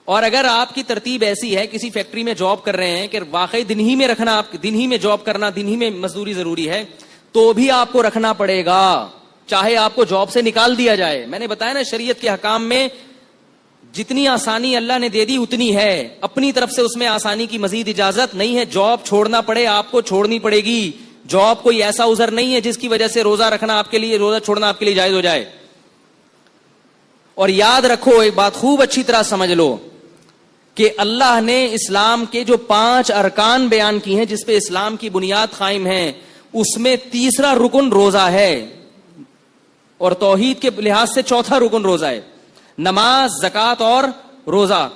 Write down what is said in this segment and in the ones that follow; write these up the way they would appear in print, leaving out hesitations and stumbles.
اور اگر آپ کی ترتیب ایسی ہے, کسی فیکٹری میں جاب کر رہے ہیں کہ واقعی دن ہی میں رکھنا, آپ دن ہی میں جاب کرنا, دن ہی میں مزدوری ضروری ہے, تو بھی آپ کو رکھنا پڑے گا, چاہے آپ کو جاب سے نکال دیا جائے. میں نے بتایا نا, شریعت کے حکام میں جتنی آسانی اللہ نے دے دی اتنی ہے, اپنی طرف سے اس میں آسانی کی مزید اجازت نہیں ہے. جاب چھوڑنا پڑے آپ کو, چھوڑنی پڑے گی. جاب کوئی ایسا عذر نہیں ہے جس کی وجہ سے روزہ رکھنا آپ کے لیے, روزہ چھوڑنا آپ کے لیے جائز ہو جائے. اور یاد رکھو, ایک بات خوب اچھی طرح سمجھ لو کہ اللہ نے اسلام کے جو 5 ارکان بیان کی ہیں جس پہ اسلام کی بنیاد قائم ہے, اس میں تیسرا رکن روزہ ہے, اور توحید کے لحاظ سے چوتھا رکن روزہ ہے, نماز, زکوٰۃ اور روزہ.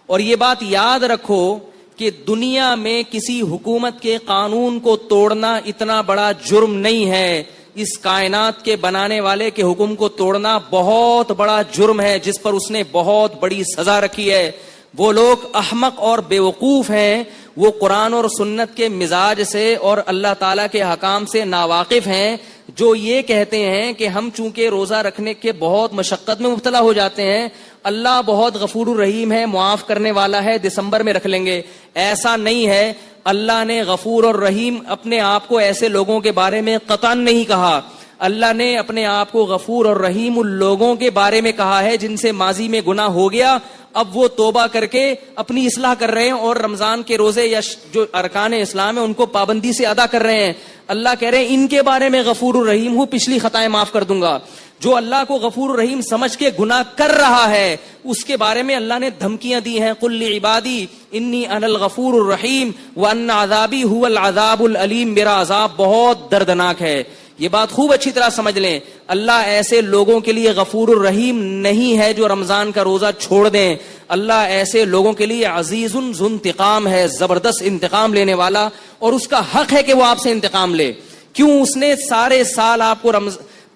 اور یہ بات یاد رکھو کہ دنیا میں کسی حکومت کے قانون کو توڑنا اتنا بڑا جرم نہیں ہے. اس کائنات کے بنانے والے کے حکم کو توڑنا بہت بڑا جرم ہے, جس پر اس نے بہت بڑی سزا رکھی ہے. وہ لوگ احمق اور بیوقوف ہیں, وہ قرآن اور سنت کے مزاج سے اور اللہ تعالیٰ کے حکام سے ناواقف ہیں, جو یہ کہتے ہیں کہ ہم چونکہ روزہ رکھنے کے بہت مشقت میں مبتلا ہو جاتے ہیں, اللہ بہت غفور الرحیم ہے, معاف کرنے والا ہے, دسمبر میں رکھ لیں گے. ایسا نہیں ہے. اللہ نے غفور اور رحیم اپنے آپ کو ایسے لوگوں کے بارے میں قطعاً نہیں کہا. اللہ نے اپنے آپ کو غفور اور رحیم ان لوگوں کے بارے میں کہا ہے جن سے ماضی میں گناہ ہو گیا, اب وہ توبہ کر کے اپنی اصلاح کر رہے ہیں اور رمضان کے روزے یا جو ارکان اسلام ہیں ان کو پابندی سے ادا کر رہے ہیں. اللہ کہہ رہے ہیں ان کے بارے میں غفور الرحیم ہوں, پچھلی خطائیں معاف کر دوں گا. جو اللہ کو غفور الرحیم سمجھ کے گناہ کر رہا ہے اس کے بارے میں اللہ نے دھمکیاں دی ہیں, قل لعبادی انی انا الغفور الرحیم وان عذابی هو العذاب العلیم, میرا عذاب بہت دردناک ہے. یہ بات خوب اچھی طرح سمجھ لیں, اللہ ایسے لوگوں کے لیے غفور الرحیم نہیں ہے جو رمضان کا روزہ چھوڑ دیں. اللہ ایسے لوگوں کے لیے عزیز ذو انتقام ہے, زبردست انتقام لینے والا, اور اس کا حق ہے کہ وہ آپ سے انتقام لے. کیوں؟ اس نے سارے سال آپ کو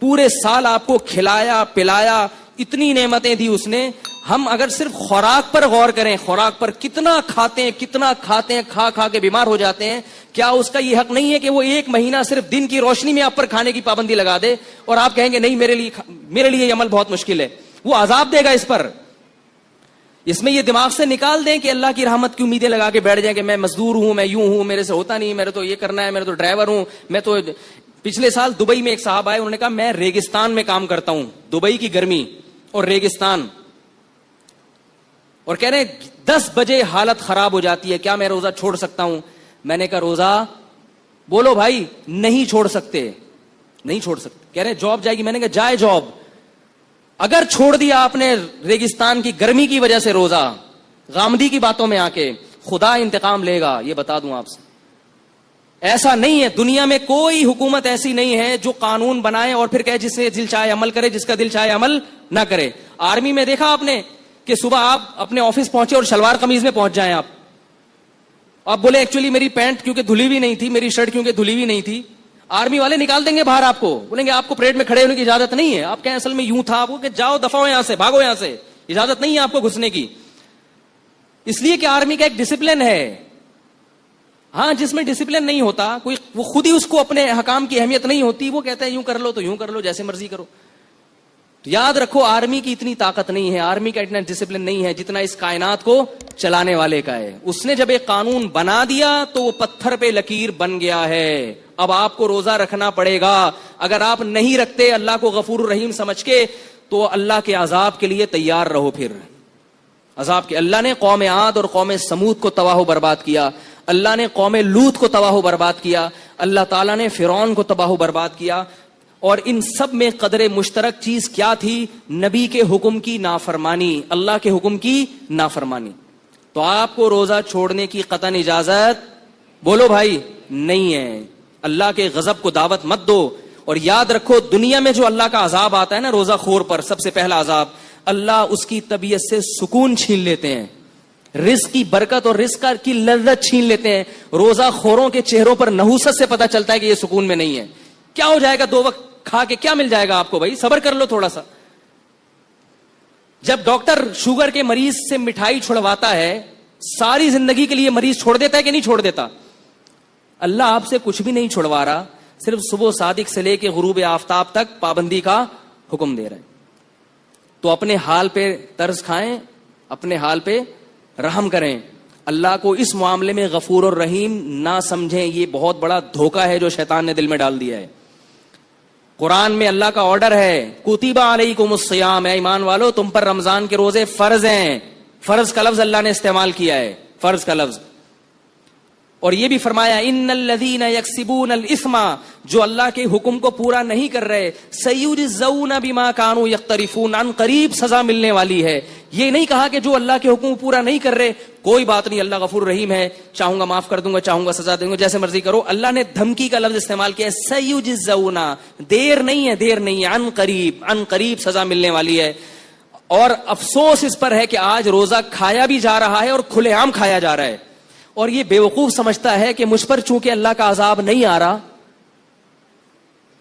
پورے سال آپ کو کھلایا پلایا, اتنی نعمتیں دی اس نے. ہم اگر صرف خوراک پر غور کریں, خوراک پر کتنا کھاتے ہیں, کھا کھا کے بیمار ہو جاتے ہیں, کیا اس کا یہ حق نہیں ہے کہ وہ 1 مہینہ صرف دن کی روشنی میں آپ پر کھانے کی پابندی لگا دے, اور آپ کہیں گے نہیں میرے لیے یہ عمل بہت مشکل ہے, وہ عذاب دے گا اس پر. اس میں یہ دماغ سے نکال دیں کہ اللہ کی رحمت کی امیدیں لگا کے بیٹھ جائیں کہ میں مزدور ہوں, میں یوں ہوں, میرے سے ہوتا نہیں, میرے تو یہ کرنا ہے, میرے تو ڈرائیور ہوں, میں تو. پچھلے سال دبئی میں ایک صاحب آئے, انہوں نے کہا میں ریگستان میں کام کرتا ہوں, دبئی کی گرمی اور ریگستان, اور کہہ رہے ہیں 10 بجے حالت خراب ہو جاتی ہے, کیا میں روزہ چھوڑ سکتا ہوں؟ میں نے کہا روزہ بولو بھائی, نہیں چھوڑ سکتے, نہیں چھوڑ سکتے. کہہ رہے ہیں جاب جائے گی, میں نے کہا جائے جاب. اگر چھوڑ دیا آپ نے ریگستان کی گرمی کی وجہ سے روزہ, غامدی کی باتوں میں آ کے, خدا انتقام لے گا, یہ بتا دوں آپ سے. ایسا نہیں ہے, دنیا میں کوئی حکومت ایسی نہیں ہے جو قانون بنائے اور پھر کہے جس سے دل چاہے عمل کرے, جس کا دل چاہے عمل نہ کرے. آرمی میں دیکھا آپ نے کہ صبح آپ اپنے آفس پہنچے اور شلوار قمیض میں پہنچ جائیں, آپ بولے ایکچولی میری پینٹ کیونکہ دھلی ہوئی نہیں تھی, میری شرٹ کیونکہ دھلی ہوئی نہیں تھی, آرمی والے نکال دیں گے باہر, آپ کو بولیں گے آپ کو پریڈ میں کھڑے ہونے کی اجازت نہیں ہے. آپ کہیں اصل میں یوں تھا, آپ کو کہ جاؤ دفعہ ہو یہاں سے, بھاگو یہاں سے, اجازت نہیں ہے آپ کو گھسنے کی. اس لیے کہ آرمی کا ایک ڈسپلن ہے. ہاں, جس میں ڈسپلن نہیں ہوتا کوئی, وہ خود ہی اس کو اپنے حکام کی اہمیت نہیں ہوتی, وہ کہتا ہے یوں کر لو تو یوں کر لو, جیسے مرضی کرو. تو یاد رکھو آرمی کی اتنی طاقت نہیں ہے, آرمی کا اتنا ڈسپلن نہیں ہے جتنا اس کائنات کو چلانے والے کا ہے. اس نے جب ایک قانون بنا دیا تو وہ پتھر پہ لکیر بن گیا ہے. اب آپ کو روزہ رکھنا پڑے گا. اگر آپ نہیں رکھتے اللہ کو غفور الرحیم سمجھ کے, تو اللہ کے عذاب کے لیے تیار رہو. پھر عذاب کے, اللہ نے قوم عاد اور قوم سمود کو تباہ و برباد کیا, اللہ نے قوم لوط کو تباہ و برباد کیا, اللہ تعالیٰ نے فرعون کو تباہ و برباد کیا. اور ان سب میں قدر مشترک چیز کیا تھی؟ نبی کے حکم کی نافرمانی, اللہ کے حکم کی نافرمانی. تو آپ کو روزہ چھوڑنے کی قطعاً اجازت بولو بھائی نہیں ہے. اللہ کے غضب کو دعوت مت دو. اور یاد رکھو دنیا میں جو اللہ کا عذاب آتا ہے نا روزہ خور پر, سب سے پہلا عذاب, اللہ اس کی طبیعت سے سکون چھین لیتے ہیں, رزق کی برکت اور رزق کی لذت چھین لیتے ہیں. روزہ خوروں کے چہروں پر نحوست سے پتہ چلتا ہے کہ یہ سکون میں نہیں ہے. کیا ہو جائے گا 2 وقت کھا کے, کیا مل جائے گا آپ کو؟ بھائی صبر کر لو تھوڑا سا. جب ڈاکٹر شوگر کے مریض سے مٹھائی چھڑواتا ہے, ساری زندگی کے لیے مریض چھوڑ دیتا ہے کہ نہیں چھوڑ دیتا؟ اللہ آپ سے کچھ بھی نہیں چھڑوا رہا, صرف صبح صادق سے لے کے غروب آفتاب تک پابندی کا حکم دے رہا ہے. تو اپنے حال پہ طرز کھائیں, اپنے حال پہ رحم کریں. اللہ کو اس معاملے میں غفور اور رحیم نہ سمجھیں. یہ بہت بڑا دھوکہ ہے جو شیطان نے دل میں ڈال دیا ہے. قرآن میں اللہ کا آرڈر ہے کتب علیکم الصیام، اے ایمان والو تم پر رمضان کے روزے فرض ہیں. فرض کا لفظ اللہ نے استعمال کیا ہے، فرض کا لفظ. اور یہ بھی فرمایا ان الذین یکسبون الاثم، جو اللہ کے حکم کو پورا نہیں کر رہے، سیجزون بما کانوا یقترفون، عن قریب سزا ملنے والی ہے. یہ نہیں کہا کہ جو اللہ کے حکم کو پورا نہیں کر رہے کوئی بات نہیں، اللہ غفور رحیم ہے، چاہوں گا معاف کر دوں گا، چاہوں گا سزا دوں گا، جیسے مرضی کرو. اللہ نے دھمکی کا لفظ استعمال کیا ہے سیجزون، دیر نہیں ہے، دیر نہیں ہے، عن قریب سزا ملنے والی ہے. اور افسوس اس پر ہے کہ آج روزہ کھایا بھی جا رہا ہے اور کھلے عام کھایا جا رہا ہے. اور یہ بیوقوف سمجھتا ہے کہ مجھ پر چونکہ اللہ کا عذاب نہیں آ رہا،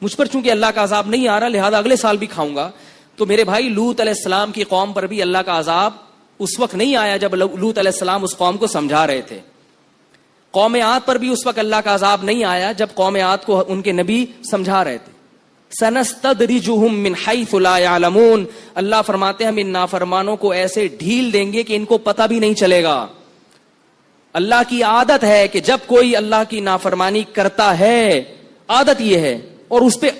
مجھ پر چونکہ اللہ کا عذاب نہیں آ رہا لہذا اگلے سال بھی کھاؤں گا. تو میرے بھائی لوط علیہ السلام کی قوم پر بھی اللہ کا عذاب اس وقت نہیں آیا جب لوط علیہ السلام اس قوم کو سمجھا رہے تھے. قوم عاد پر بھی اس وقت اللہ کا عذاب نہیں آیا جب قوم عاد کو ان کے نبی سمجھا رہے تھے. سنستدرجہم من حیث لا یعلمون، اللہ فرماتے ہیں ہم ان نافرمانوں کو ایسے ڈھیل دیں گے کہ ان کو پتہ بھی نہیں چلے گا. اللہ کی عادت ہے کہ جب کوئی اللہ کی نافرمانی کرتا ہے، عادت یہ ہے، اور اس پہ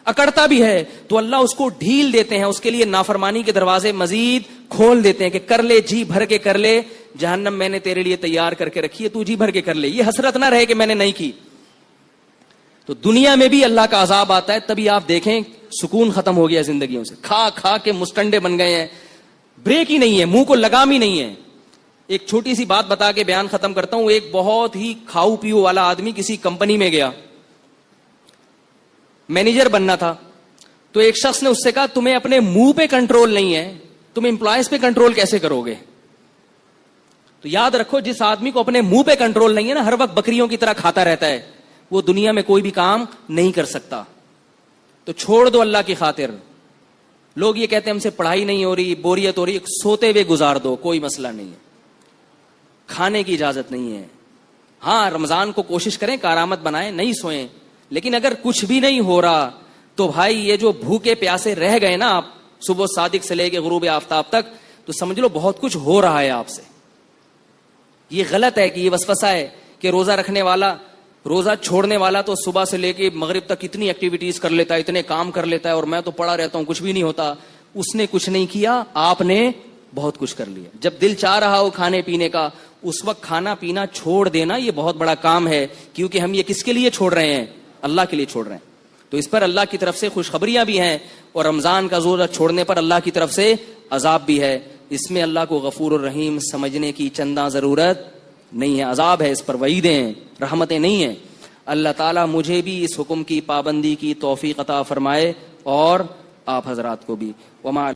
اکڑتا بھی ہے تو اللہ اس کو ڈھیل دیتے ہیں، اس کے لیے نافرمانی کے دروازے مزید کھول دیتے ہیں کہ کر لے، جی بھر کے کر لے، جہنم میں نے تیرے لیے تیار کر کے رکھی ہے، تو جی بھر کے کر لے، یہ حسرت نہ رہے کہ میں نے نہیں کی. تو دنیا میں بھی اللہ کا عذاب آتا ہے، تبھی آپ دیکھیں سکون ختم ہو گیا زندگیوں سے، کھا کھا کے مسٹنڈے بن گئے ہیں، بریک ہی نہیں ہے، منہ کو لگام ہی نہیں ہے. ایک چھوٹی سی بات بتا کے بیان ختم کرتا ہوں. ایک بہت ہی کھاؤ پیو والا آدمی کسی کمپنی میں گیا، مینیجر بننا تھا. تو ایک شخص نے اس سے کہا تمہیں اپنے منہ پہ کنٹرول نہیں ہے، تم امپلائیز پہ کنٹرول کیسے کرو گے؟ تو یاد رکھو جس آدمی کو اپنے منہ پہ کنٹرول نہیں ہے نا، ہر وقت بکریوں کی طرح کھاتا رہتا ہے، وہ دنیا میں کوئی بھی کام نہیں کر سکتا. تو چھوڑ دو اللہ کی خاطر. لوگ یہ کہتے ہیں ہم سے پڑھائی نہیں ہو رہی، بوریت ہو رہی، سوتے ہوئے گزار دو، کوئی مسئلہ نہیں ہے، کھانے کی اجازت نہیں ہے. ہاں رمضان کو کوشش کریں کارآمد بنائیں، نہیں سوئیں. لیکن اگر کچھ بھی نہیں ہو رہا تو بھائی یہ جو بھوکے پیاسے رہ گئے نا آپ صبح صادق سے لے کے غروب آفتاب تک، تو سمجھ لو بہت کچھ ہو رہا ہے آپ سے. یہ غلط ہے کہ یہ وسوسہ ہے کہ روزہ رکھنے والا، روزہ چھوڑنے والا تو صبح سے لے کے مغرب تک اتنی ایکٹیویٹیز کر لیتا ہے، اتنے کام کر لیتا ہے، اور میں تو پڑا رہتا ہوں، کچھ بھی نہیں ہوتا. اس نے کچھ نہیں کیا، آپ نے بہت کچھ کر لیا. جب دل چاہ رہا ہو کھانے پینے کا اس وقت کھانا پینا چھوڑ دینا یہ بہت بڑا کام ہے، کیونکہ ہم یہ کس کے لیے چھوڑ رہے ہیں؟ اللہ کے لیے چھوڑ رہے ہیں. تو اس پر اللہ کی طرف سے خوشخبریاں بھی ہیں، اور رمضان کا روزہ چھوڑنے پر اللہ کی طرف سے عذاب بھی ہے. اس میں اللہ کو غفور الرحیم سمجھنے کی چندہ ضرورت نہیں ہے. عذاب ہے، اس پر وعیدیں ہیں، رحمتیں نہیں ہیں. اللہ تعالیٰ مجھے بھی اس حکم کی پابندی کی توفیق عطا فرمائے اور آپ حضرات کو بھی. وما